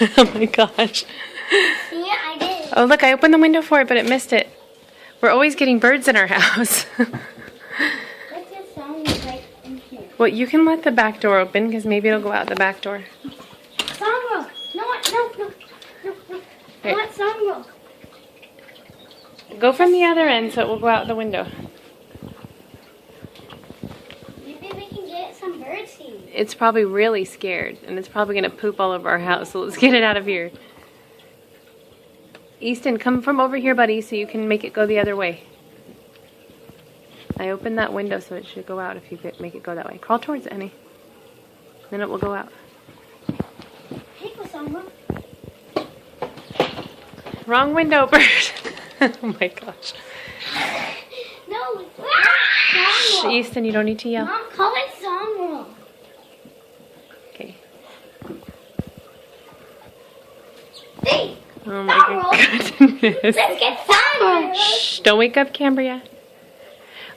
Oh my gosh. See, I did. Oh look, I opened the window for it, but it missed it. We're always getting birds in our house. What's your song like in here? Well, you can let the back door open because maybe it'll go out the back door. Song roll. No. I want song roll. Go from the other end so it will go out the window. Maybe we can get some bird seed. It's probably really scared and it's probably going to poop all over our house, so let's get it out of here. Easton, come from over here, buddy, so you can make it go the other way. I opened that window so it should go out if you could make it go that way. Crawl towards it, honey. Then it will go out. Hey, go song roll. Wrong window, bird. Oh my gosh. No, it's song roll. Easton, you don't need to yell. Mom, call it song roll. Okay. Hey, Oh song my roll. goodness. Let's get song roll. Shh, don't wake up Cambria.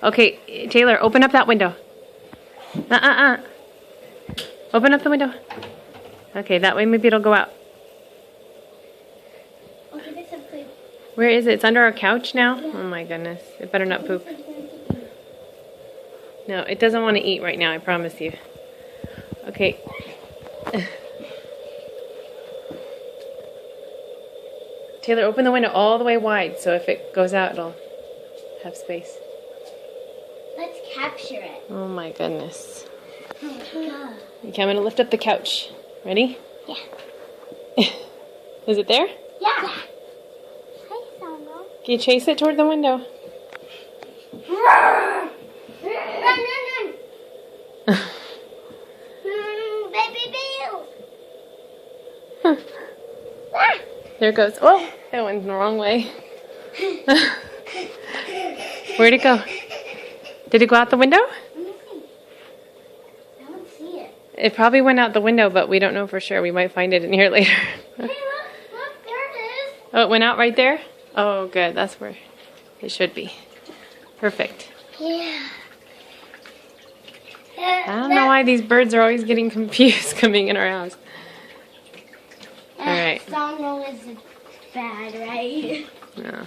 Okay, Taylor, open up that window. Open up the window. Okay, that way maybe it'll go out. Okay, this is good. Where is it? It's under our couch now? Oh my goodness. It better not poop. No, it doesn't want to eat right now, I promise you. Okay. Taylor, open the window all the way wide so if it goes out, it'll have space. Let's capture it. Oh my goodness. Oh my god. Okay, I'm going to lift up the couch. Ready? Yeah. Is it there? Yeah. Hi, song roll. Can you chase it toward the window? Run. Baby Bill. There it goes. Oh, that went the wrong way. Where'd it go? Did it go out the window? Let me see. I don't see it. It probably went out the window, but we don't know for sure. We might find it in here later. Hey, look, there it is. Oh, it went out right there? Oh, good. That's where it should be. Perfect. Yeah. I don't know why these birds are always getting confused coming in our house. All right. Song roll is bad, right? Yeah.